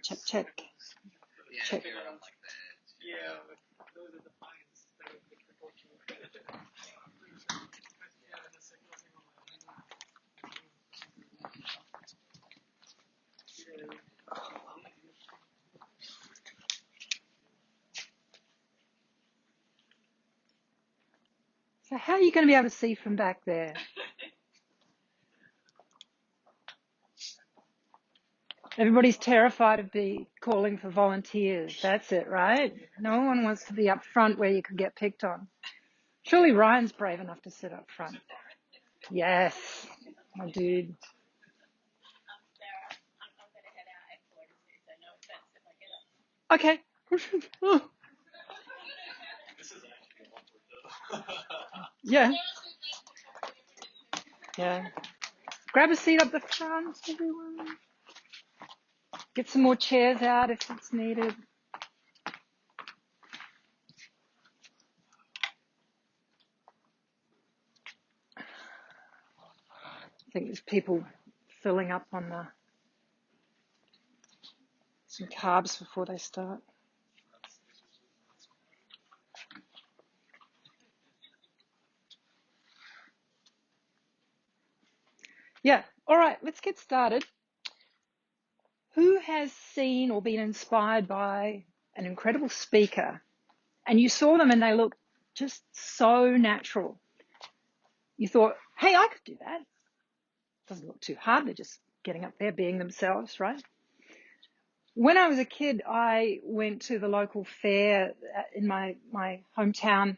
Check, check. Check. So how are you going to be able to see from back there? Everybody's terrified of calling for volunteers. That's it, right? No one wants to be up front where you could get picked on. Surely Ryan's brave enough to sit up front. Yes, my dude. Okay. Yeah. Yeah. Grab a seat up the front, everyone. Get some more chairs out if it's needed. I think there's people filling up on some carbs before they start. Yeah, all right, let's get started. Who has seen or been inspired by an incredible speaker and you saw them and they looked just so natural? You thought, hey, I could do that. Doesn't look too hard. They're just getting up there, being themselves, right? When I was a kid, I went to the local fair in my hometown,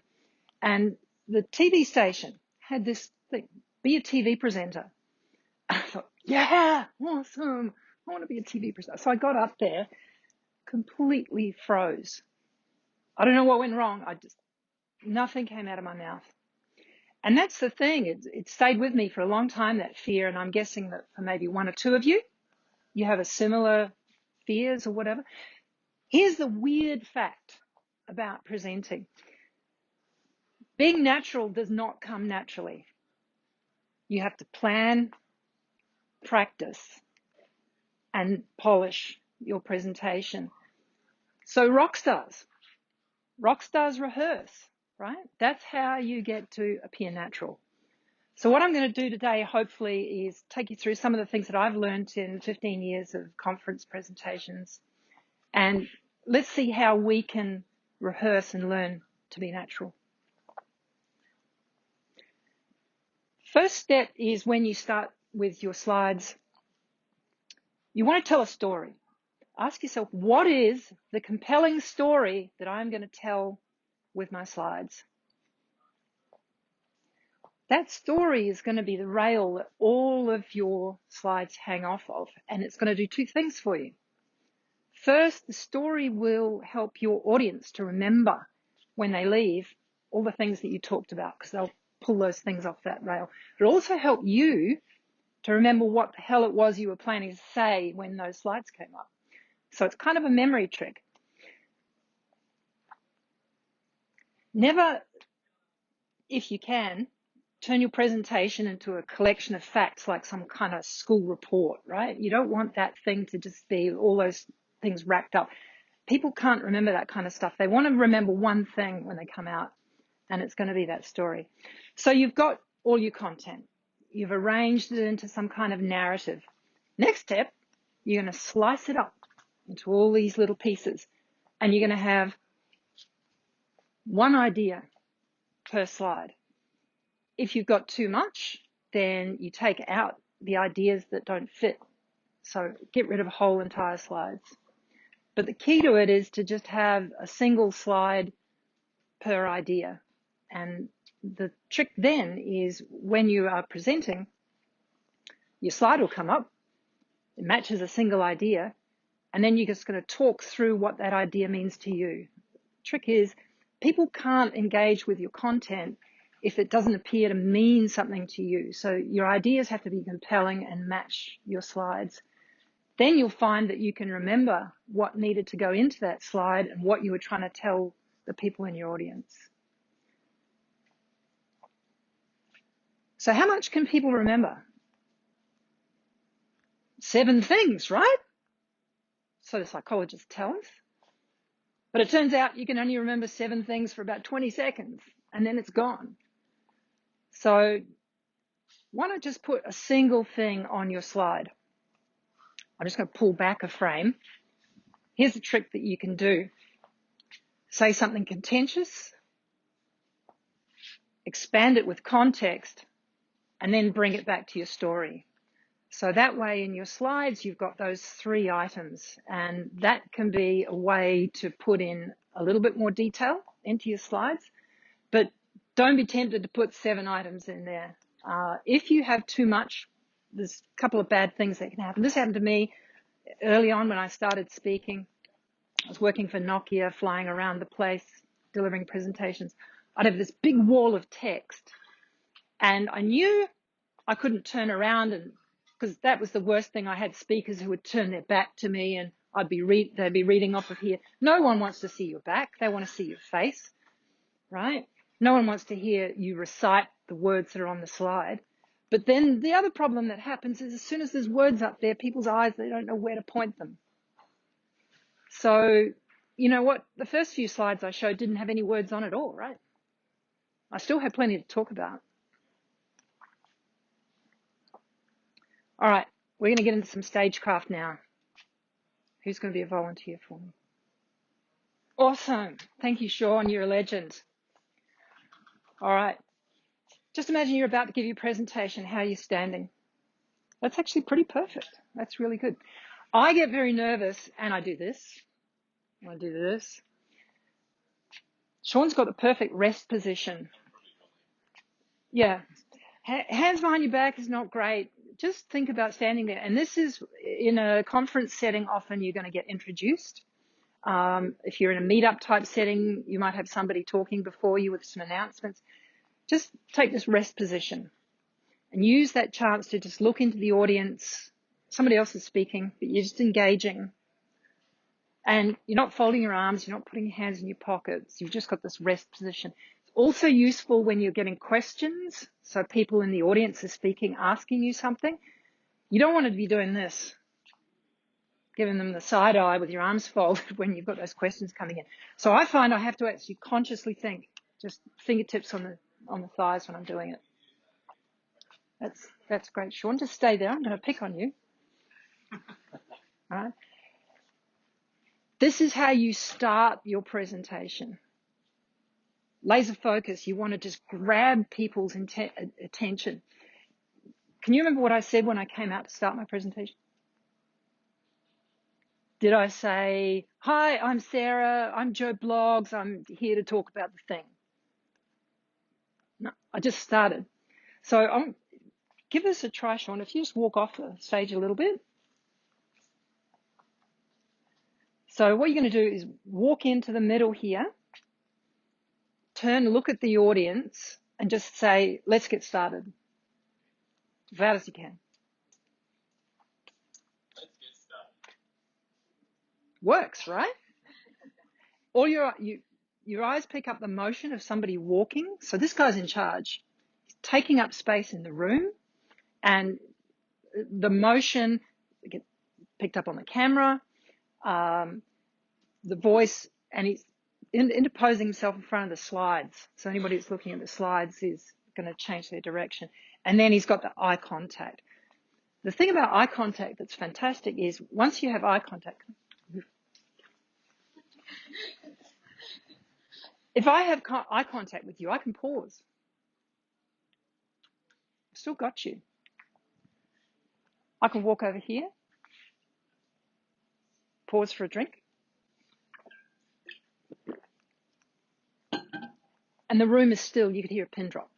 and the TV station had this thing, be a TV presenter. I thought, yeah, awesome. I want to be a TV presenter. So I got up there, completely froze. I don't know what went wrong. Nothing came out of my mouth. And that's the thing. It stayed with me for a long time, that fear. And I'm guessing that for maybe one or two of you, you have a similar fears or whatever. Here's the weird fact about presenting. Being natural does not come naturally. You have to plan, practice, and polish your presentation. So rock stars rehearse, right? That's how you get to appear natural. So what I'm going to do today, hopefully, is take you through some of the things that I've learned in 15 years of conference presentations. And let's see how we can rehearse and learn to be natural. First step is when you start with your slides, you want to tell a story. Ask yourself, what is the compelling story that I'm going to tell with my slides? That story is going to be the rail that all of your slides hang off of, and it's going to do two things for you. First, the story will help your audience to remember when they leave all the things that you talked about, because they'll pull those things off that rail. It'll also help you to remember what the hell it was you were planning to say when those slides came up. So it's kind of a memory trick. Never, if you can, turn your presentation into a collection of facts like some kind of school report, right? You don't want that thing to just be all those things racked up. People can't remember that kind of stuff. They want to remember one thing when they come out, and it's going to be that story. So you've got all your content. You've arranged it into some kind of narrative. Next step, you're going to slice it up into all these little pieces, and you're going to have one idea per slide. If you've got too much, then you take out the ideas that don't fit. So get rid of whole entire slides. But the key to it is to just have a single slide per idea. And the trick then is when you are presenting, your slide will come up, it matches a single idea, and then you're just going to talk through what that idea means to you. The trick is people can't engage with your content if it doesn't appear to mean something to you. So your ideas have to be compelling and match your slides. Then you'll find that you can remember what needed to go into that slide and what you were trying to tell the people in your audience. So how much can people remember? 7 things, right? So the psychologists tell us. But it turns out you can only remember 7 things for about 20 seconds, and then it's gone. So why not just put a single thing on your slide? I'm just going to pull back a frame. Here's a trick that you can do. Say something contentious, expand it with context, and then bring it back to your story. So that way in your slides, you've got those 3 items, and that can be a way to put in a little bit more detail into your slides, but don't be tempted to put 7 items in there. If you have too much, there's a couple of bad things that can happen. This happened to me early on when I started speaking. I was working for Nokia, flying around the place, delivering presentations. I'd have this big wall of text, and I knew I couldn't turn around, and because that was the worst thing. I had speakers who would turn their back to me, and they'd be reading off of here. No one wants to see your back. They want to see your face, right? No one wants to hear you recite the words that are on the slide. But then the other problem that happens is as soon as there's words up there, people's eyes, they don't know where to point them. So, you know what? The first few slides I showed didn't have any words on at all, right? I still had plenty to talk about. All right, we're going to get into some stagecraft now. Who's going to be a volunteer for me? Awesome. Thank you, Sean. You're a legend. All right. Just imagine you're about to give your presentation. How are you standing? That's actually pretty perfect. That's really good. I get very nervous, and I do this. I do this. Sean's got the perfect rest position. Yeah. Hands behind your back is not great. Just think about standing there. And this is in a conference setting, often you're going to get introduced. If you're in a meetup type setting, you might have somebody talking before you with some announcements. Just take this rest position and use that chance to just look into the audience. Somebody else is speaking, but you're just engaging. And you're not folding your arms, you're not putting your hands in your pockets. You've just got this rest position. It's also useful when you're getting questions. So people in the audience are speaking, asking you something. You don't want to be doing this, giving them the side eye with your arms folded when you've got those questions coming in. So I find I have to actually consciously think, just fingertips on the thighs when I'm doing it. That's great, Sean. Just stay there. I'm going to pick on you. All right. This is how you start your presentation. Laser focus. You want to just grab people's attention. Can you remember what I said when I came out to start my presentation? Did I say, hi, I'm Sarah, I'm Joe Blogs, I'm here to talk about the thing? No, I just started. So give this a try, Sean. If you just walk off the stage a little bit. So what you're going to do is walk into the middle here, turn, look at the audience, and just say, let's get started. As loud as you can. Let's get started. Works, right? All your eyes pick up the motion of somebody walking. So this guy's in charge. He's taking up space in the room, and the motion gets picked up on the camera, the voice, and he's interposing himself in front of the slides. So anybody that's looking at the slides is going to change their direction. And then he's got the eye contact. The thing about eye contact that's fantastic is once you have eye contact, if I have eye contact with you, I can pause. I've still got you. I can walk over here, pause for a drink, and the room is still. You could hear a pin drop.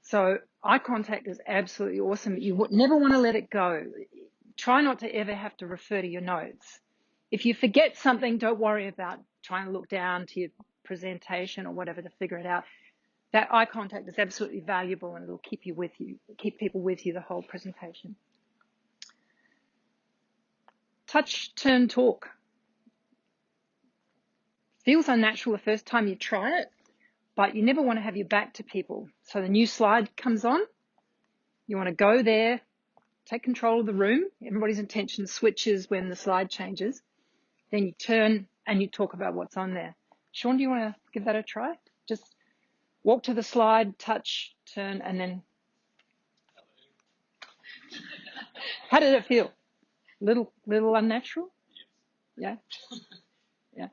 So eye contact is absolutely awesome. You would never want to let it go. Try not to ever have to refer to your notes. If you forget something, don't worry about trying to look down to your presentation or whatever to figure it out. That eye contact is absolutely valuable, and it'll keep people with you the whole presentation. Touch, turn, talk. Feels unnatural the first time you try it, but you never want to have your back to people. So the new slide comes on. You want to go there, take control of the room. Everybody's attention switches when the slide changes. Then you turn and you talk about what's on there. Sean, do you want to give that a try? Just walk to the slide, touch, turn, and then. How did it feel? Little unnatural? Yeah. Yeah.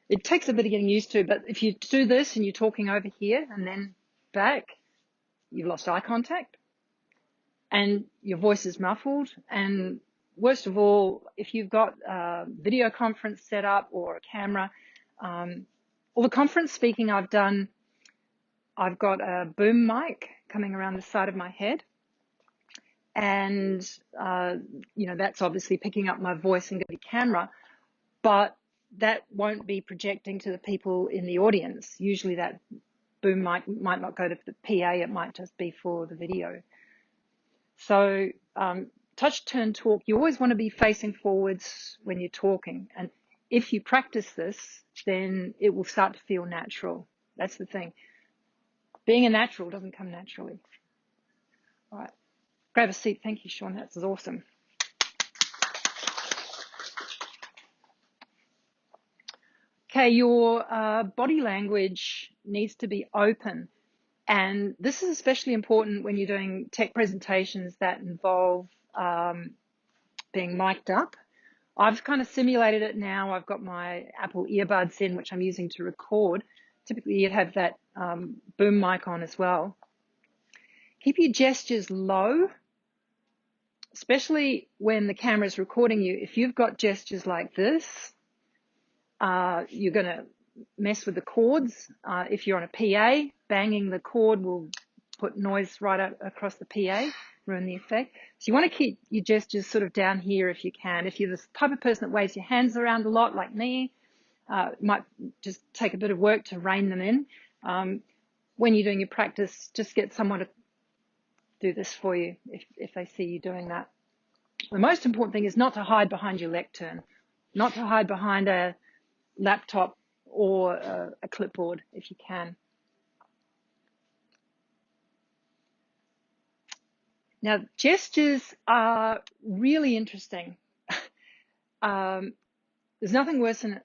It takes a bit of getting used to, but if you do this and you're talking over here and then back, you've lost eye contact and your voice is muffled. And worst of all, if you've got a video conference set up or a camera, all the conference speaking I've done, I've got a boom mic coming around the side of my head. And, that's obviously picking up my voice and going to the camera, but that won't be projecting to the people in the audience. Usually that boom mic might not go to the PA, it might just be for the video. So touch, turn, talk, you always want to be facing forwards when you're talking. And if you practice this, then it will start to feel natural. That's the thing. Being a natural doesn't come naturally. All right. Grab a seat. Thank you, Sean. That's awesome. Okay, your body language needs to be open. And this is especially important when you're doing tech presentations that involve being mic'd up. I've kind of simulated it now. I've got my Apple earbuds in, which I'm using to record. Typically, you'd have that boom mic on as well. Keep your gestures low, especially when the camera's recording you. If you've got gestures like this, you're going to mess with the chords. If you're on a PA, banging the chord will put noise right across the PA, ruin the effect. So you want to keep your gestures sort of down here if you can. If you're the type of person that waves your hands around a lot like me, it might just take a bit of work to rein them in. When you're doing your practice, just get someone to do this for you if they see you doing that. The most important thing is not to hide behind your lectern, not to hide behind a laptop or a clipboard if you can. Now, gestures are really interesting. There's nothing worse than a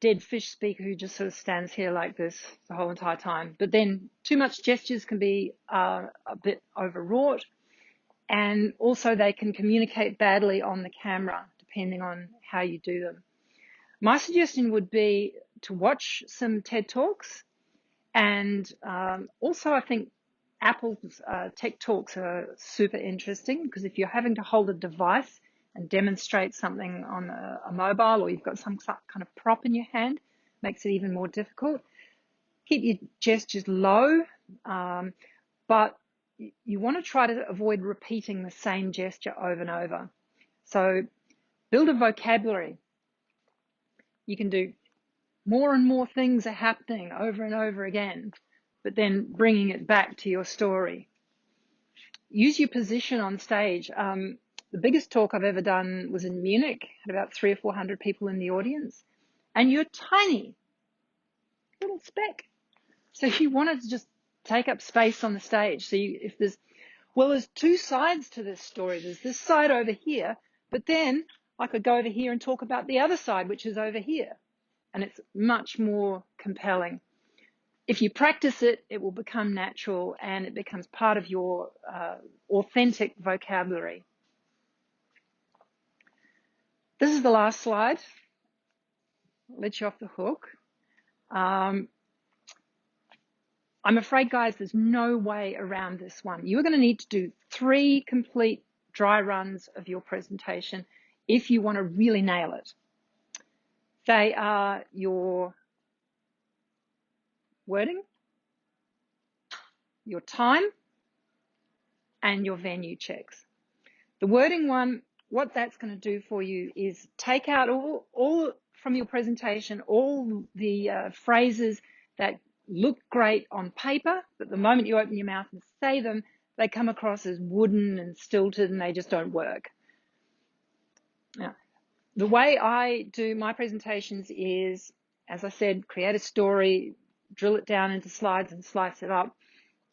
dead fish speaker who just sort of stands here like this the whole entire time. But then too much gestures can be a bit overwrought, and also they can communicate badly on the camera depending on how you do them. My suggestion would be to watch some TED Talks, and also I think Apple's tech talks are super interesting, because if you're having to hold a device and demonstrate something on a mobile, or you've got some kind of prop in your hand, it makes it even more difficult. Keep your gestures low, but you want to try to avoid repeating the same gesture over and over. So build a vocabulary. You can do more and more things are happening over and over again, but then bringing it back to your story. Use your position on stage. The biggest talk I've ever done was in Munich, had about 300 or 400 people in the audience, and you're tiny, little speck. So you want to just take up space on the stage. So if there's two sides to this story. There's this side over here, but then I could go over here and talk about the other side, which is over here. And it's much more compelling. If you practice it, it will become natural and it becomes part of your authentic vocabulary. This is the last slide. I'll let you off the hook. I'm afraid, guys, there's no way around this one. You're going to need to do 3 complete dry runs of your presentation if you want to really nail it. They are your wording, your time, and your venue checks. The wording one, what that's going to do for you is take out all from your presentation, all the phrases that look great on paper, but the moment you open your mouth and say them, they come across as wooden and stilted and they just don't work. Now, the way I do my presentations is, as I said, create a story, drill it down into slides and slice it up,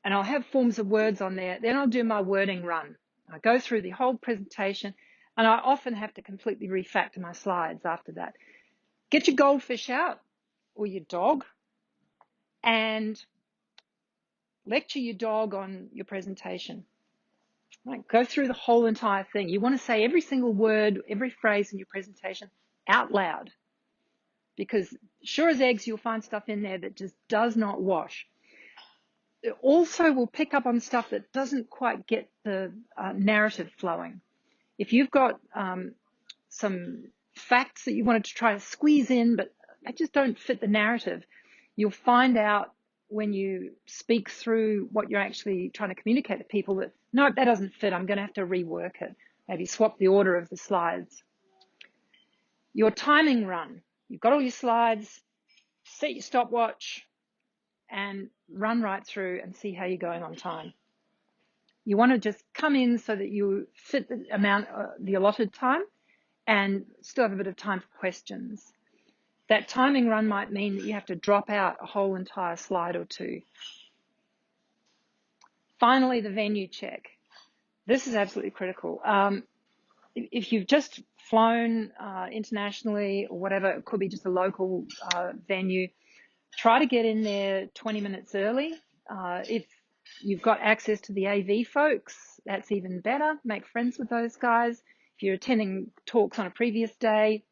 and I'll have forms of words on there. Then I'll do my wording run. I go through the whole presentation, and I often have to completely refactor my slides after that. Get your goldfish out, or your dog, and lecture your dog on your presentation. Right? Go through the whole entire thing. You want to say every single word, every phrase in your presentation out loud, because sure as eggs, you'll find stuff in there that just does not wash. It also will pick up on stuff that doesn't quite get the narrative flowing. If you've got some facts that you wanted to try to squeeze in, but they just don't fit the narrative, you'll find out when you speak through what you're actually trying to communicate to people that, no, that doesn't fit. I'm going to have to rework it. Maybe swap the order of the slides. Your timing run. You've got all your slides, set your stopwatch, and run right through and see how you're going on time. You want to just come in so that you fit the amount, the allotted time, and still have a bit of time for questions. That timing run might mean that you have to drop out a whole entire slide or two. Finally, the venue check. This is absolutely critical. If you've just flown internationally or whatever, it could be just a local venue, try to get in there 20 minutes early. If you've got access to the AV folks, that's even better. Make friends with those guys. If you're attending talks on a previous day,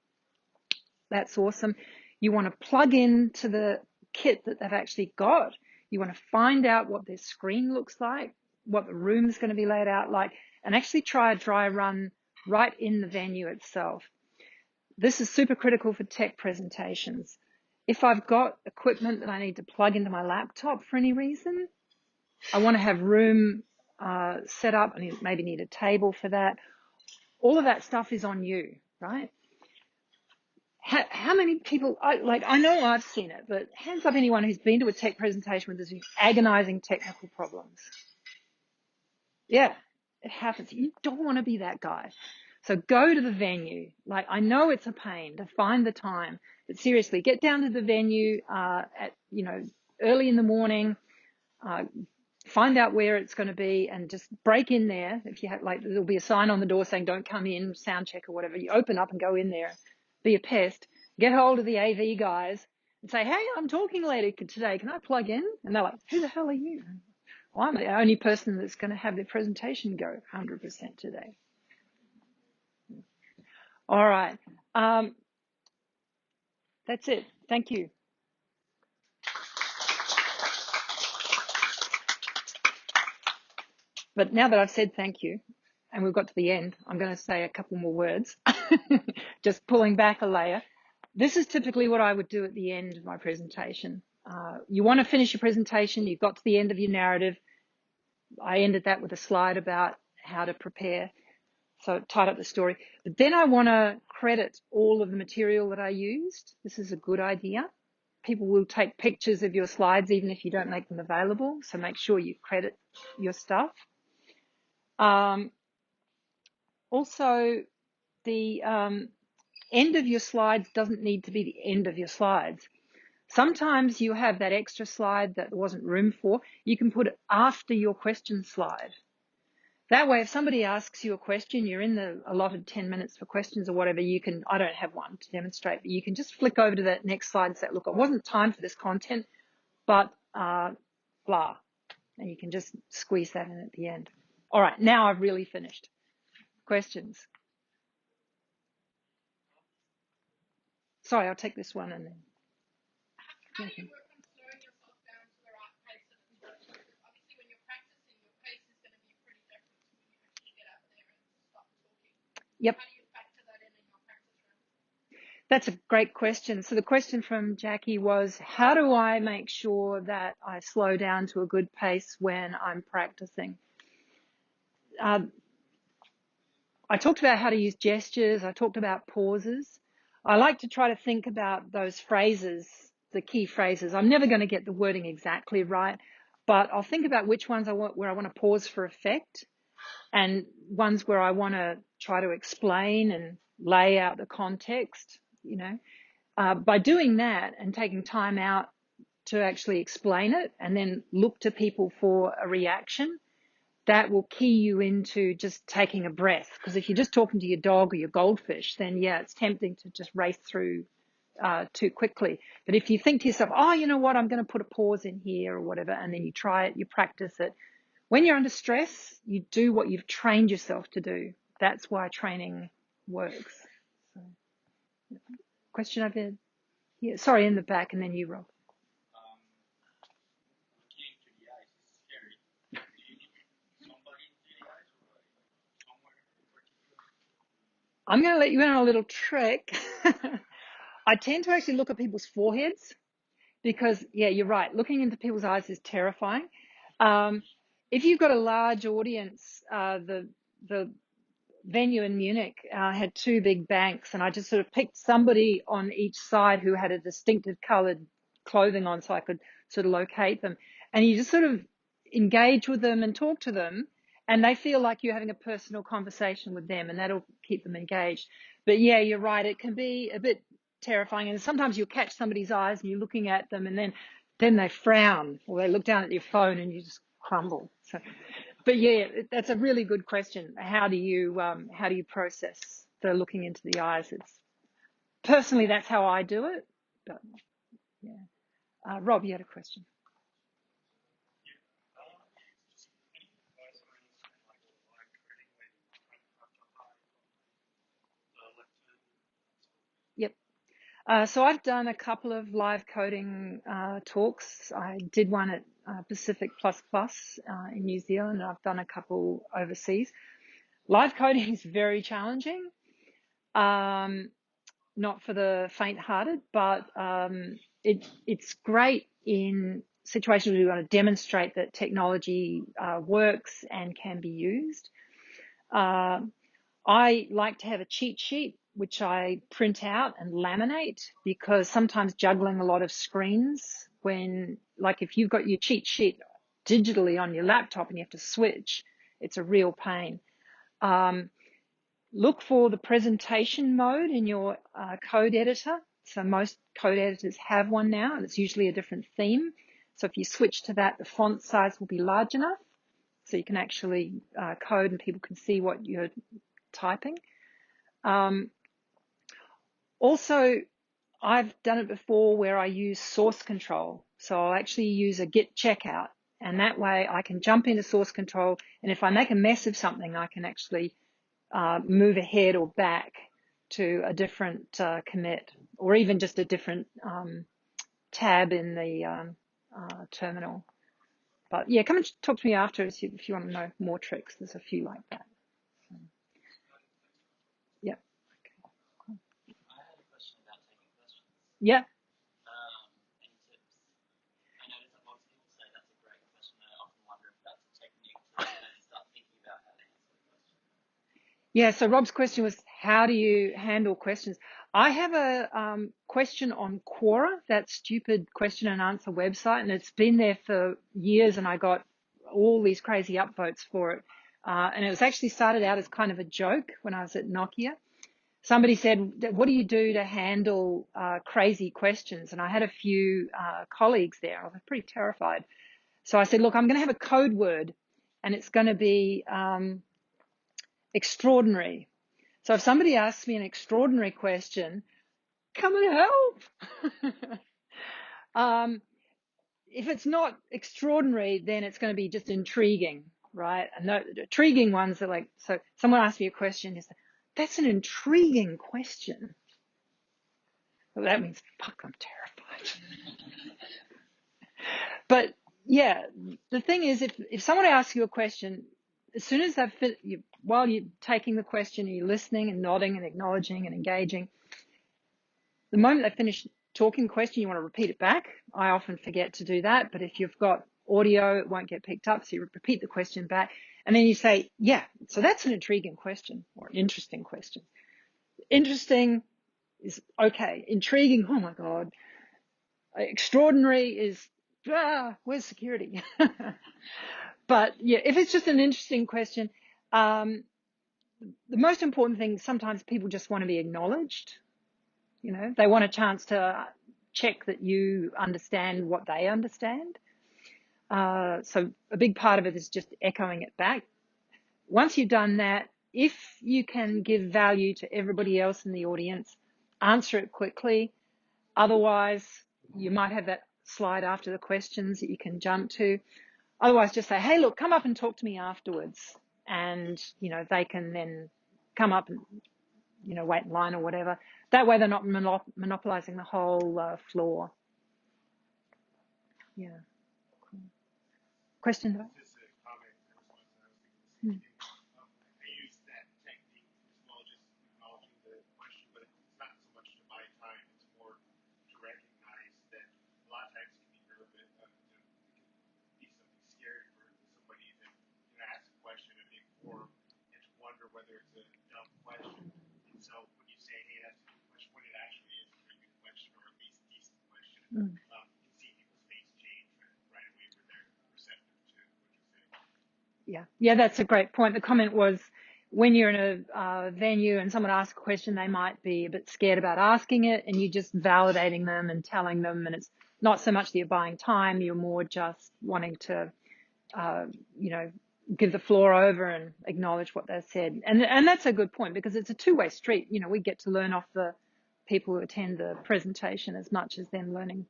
that's awesome. You want to plug into the kit that they've actually got. You want to find out what their screen looks like, what the room is going to be laid out like, and actually try a dry run right in the venue itself. This is super critical for tech presentations. If I've got equipment that I need to plug into my laptop for any reason, I want to have room set up. I maybe need a table for that. All of that stuff is on you, right? How many people, I know I've seen it, but hands up anyone who's been to a tech presentation with these agonizing technical problems. Yeah, it happens. You don't want to be that guy. So go to the venue. Like, I know it's a pain to find the time, but seriously, get down to the venue at, early in the morning, find out where it's going to be and just break in there. If you have, there'll be a sign on the door saying, don't come in, sound check or whatever. You open up and go in there, be a pest, get hold of the AV guys and say, hey, I'm talking later today. Can I plug in? And they're like, who the hell are you? Well, I'm the only person that's going to have their presentation go 100% today. All right. That's it. Thank you. But now that I've said thank you, and we've got to the end, I'm going to say a couple more words, just pulling back a layer. This is typically what I would do at the end of my presentation. You want to finish your presentation, you've got to the end of your narrative. I ended that with a slide about how to prepare, so it tied up the story. But then I want to credit all of the material that I used. This is a good idea. People will take pictures of your slides even if you don't make them available, so make sure you credit your stuff. Also, the end of your slides doesn't need to be the end of your slides. Sometimes you have that extra slide that there wasn't room for. You can put it after your question slide. That way, if somebody asks you a question, you're in the allotted 10 minutes for questions or whatever, you can, I don't have one to demonstrate, but you can just flick over to that next slide and say, look, it wasn't time for this content, but blah. And you can just squeeze that in at the end. All right, now I've really finished. Questions? Sorry, I'll take this one and then. How do you work on slowing yourself down to the right pace? Obviously, when you're practicing, your pace is going to be pretty different to when you actually get up there and stop talking. Yep. How do you factor that in your practice run? That's a great question. So the question from Jackie was, how do I make sure that I slow down to a good pace when I'm practicing? I talked about how to use gestures. I talked about pauses. I like to try to think about those phrases, the key phrases. I'm never going to get the wording exactly right, but I'll think about which ones where I want to pause for effect, and ones where I want to try to explain and lay out the context, By doing that and taking time out to actually explain it and then look to people for a reaction, that will key you into just taking a breath. Because if you're just talking to your dog or your goldfish, then yeah, it's tempting to just race through too quickly. But if you think to yourself, oh, you know what, I'm going to put a pause in here or whatever, and then you try it, you practice it. When you're under stress, you do what you've trained yourself to do. That's why training works. So, question over here. Sorry, in the back, and then you, Rob. Looking into the eyes is scary. Do you need somebody into the eyes or somewhere in particular? I'm going to let you in on a little trick. I tend to actually look at people's foreheads because, yeah, you're right. Looking into people's eyes is terrifying. If you've got a large audience, the venue in Munich had two big banks, and I just sort of picked somebody on each side who had a distinctive colored clothing on so I could sort of locate them. And you just sort of engage with them and talk to them, and they feel like you're having a personal conversation with them, and that'll keep them engaged. But yeah, you're right. It can be a bit terrifying, and sometimes you'll catch somebody's eyes and you're looking at them, and then they frown or they look down at your phone and you just crumble. So, but yeah, that's a really good question. How do you process the looking into the eyes? It's personally, that's how I do it. But yeah, Rob, you had a question. Just any advice or anything like live coding where you kind of have to hide the lecture? Yep. So I've done a couple of live coding talks. I did one at Pacific Plus Plus in New Zealand, and I've done a couple overseas. Live coding is very challenging. Not for the faint-hearted, but it's great in situations where you want to demonstrate that technology works and can be used. I like to have a cheat sheet, which I print out and laminate, because sometimes juggling a lot of screens like if you've got your cheat sheet digitally on your laptop and you have to switch, it's a real pain. Look for the presentation mode in your code editor. So most code editors have one now, and it's usually a different theme. So if you switch to that, the font size will be large enough so you can actually code and people can see what you're typing. Also, I've done it before where I use source control. So I'll actually use a git checkout, and that way I can jump into source control, and if I make a mess of something, I can actually move ahead or back to a different commit, or even just a different tab in the terminal. But yeah, come and talk to me after if you want to know more tricks. There's a few like that. Yeah. I had a question about taking questions. Yeah. Any tips? I noticed that lots of people say that's a great question. I often wonder if that's a technique to start thinking about how to answer the question. Yeah, so Rob's question was, how do you handle questions? I have a question on Quora, that stupid question and answer website, and it's been there for years, and I got all these crazy upvotes for it. And it was actually started out as kind of a joke when I was at Nokia. Somebody said, what do you do to handle crazy questions? And I had a few colleagues there. I was pretty terrified. So I said, look, I'm going to have a code word, and it's going to be extraordinary. So if somebody asks me an extraordinary question, come and help. If it's not extraordinary, then it's going to be just intriguing, right? And the intriguing ones are like, so someone asks me a question, that's an intriguing question. Well, that means, fuck, I'm terrified. But yeah, the thing is, if someone asks you a question, as soon as while you're taking the question, you're listening and nodding and acknowledging and engaging, the moment they finish talking the question, you want to repeat it back. I often forget to do that, but if you've got audio, it won't get picked up, so you repeat the question back. And then you say, yeah, so that's an intriguing question or an interesting question. Interesting is okay. Intriguing, oh my God. Extraordinary is, where's security? But yeah, if it's just an interesting question, the most important thing, sometimes people just want to be acknowledged. You know, they want a chance to check that you understand what they understand. So a big part of it is just echoing it back. Once you've done that, if you can give value to everybody else in the audience, answer it quickly. Otherwise, you might have that slide after the questions that you can jump to. Otherwise, just say, hey, look, come up and talk to me afterwards. And, you know, they can then come up and, you know, wait in line or whatever. That way they're not monopolizing the whole floor. Yeah. Cool. Question? Just a comment in response to that. I was thinking the same thing. I use that technique as well, just acknowledging the question, but it's not so much to buy time, it's more to recognize that a lot of times it can be nervous, it can be something scary for somebody to ask a question in a big forum and to wonder whether it's a dumb question. And so when you say, hey, that's a good question, when it actually is a pretty good question, or at least a decent question, you can see people's face change right away where they're receptive to what you're saying. Yeah, that's a great point. The comment was, when you're in a venue and someone asks a question, they might be a bit scared about asking it, and you're just validating them and telling them, and it's not so much that you're buying time, you're more just wanting to, you know, give the floor over and acknowledge what they've said. And that's a good point, because it's a two-way street. You know, we get to learn off the people who attend the presentation as much as them learning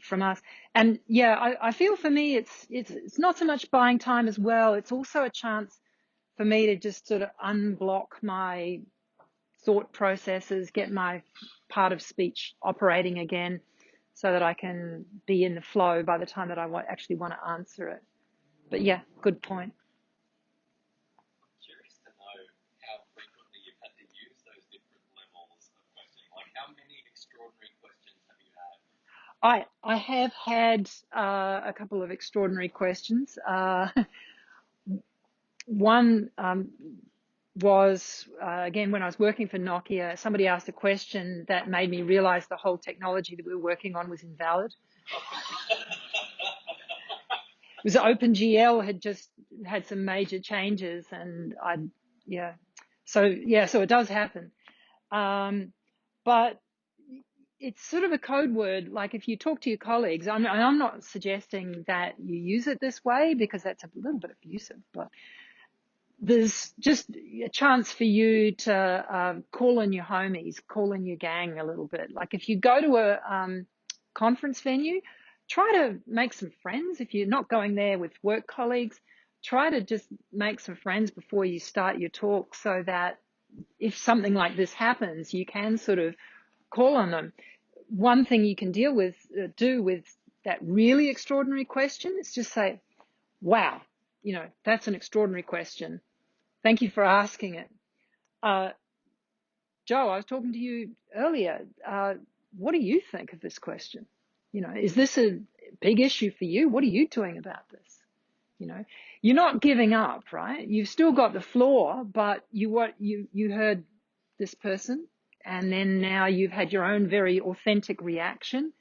from us. And yeah, I feel for me, it's not so much buying time as well. It's also a chance for me to just sort of unblock my thought processes, get my part of speech operating again, so that I can be in the flow by the time that I actually want to answer it. But yeah, good point. I'm curious to know how frequently you've had to use those different levels of questioning. Like, how many extraordinary questions have you had? I have had a couple of extraordinary questions. One was, again, when I was working for Nokia, somebody asked a question that made me realize the whole technology that we were working on was invalid. It was OpenGL had just had some major changes, and so it does happen. But it's sort of a code word. Like, if you talk to your colleagues, I'm not suggesting that you use it this way, because that's a little bit abusive, but there's just a chance for you to call in your homies, call in your gang a little bit. Like, if you go to a conference venue, try to make some friends. If you're not going there with work colleagues, try to just make some friends before you start your talk, so that if something like this happens, you can sort of call on them. One thing you can do with that really extraordinary question is just say, wow, you know, that's an extraordinary question. Thank you for asking it. Joe, I was talking to you earlier. What do you think of this question? You know, is this a big issue for you? What are you doing about this? You know, you're not giving up, right? You've still got the floor, but you heard this person, and then now you've had your own very authentic reaction,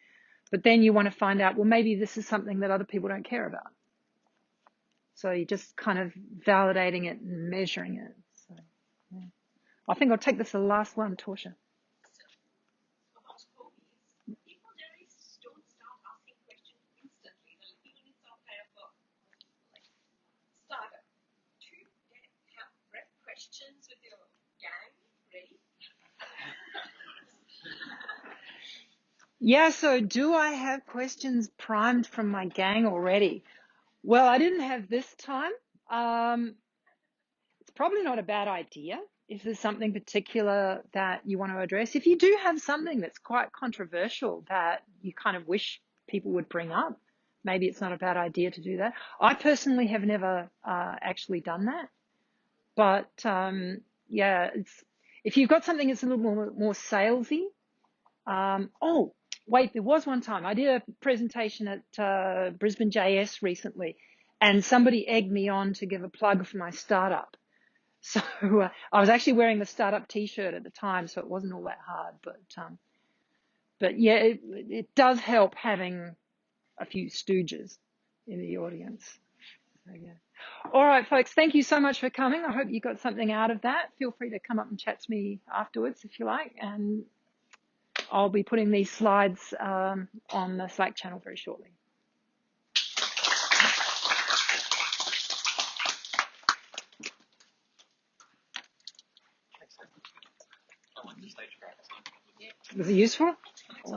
but then you want to find out, well, maybe this is something that other people don't care about. So you're just kind of validating it and measuring it. So, yeah. I think I'll take this as the last one, Torsha. For most hobbies, people generally don't start asking questions instantly. Even in some kind of like startup, do you have prep questions with your gang ready? Yeah, so do I have questions primed from my gang already? Well, I didn't have this time. It's probably not a bad idea if there's something particular that you want to address. If you do have something that's quite controversial that you kind of wish people would bring up, maybe it's not a bad idea to do that. I personally have never actually done that. But yeah, if you've got something that's a little more salesy. Oh, wait, there was one time I did a presentation at Brisbane JS recently, and somebody egged me on to give a plug for my startup. So I was actually wearing the startup T-shirt at the time, so it wasn't all that hard. But yeah, it does help having a few stooges in the audience. So, yeah. All right, folks, thank you so much for coming. I hope you got something out of that. Feel free to come up and chat to me afterwards if you like, and I'll be putting these slides on the Slack channel very shortly. Stagecraft. Was it useful?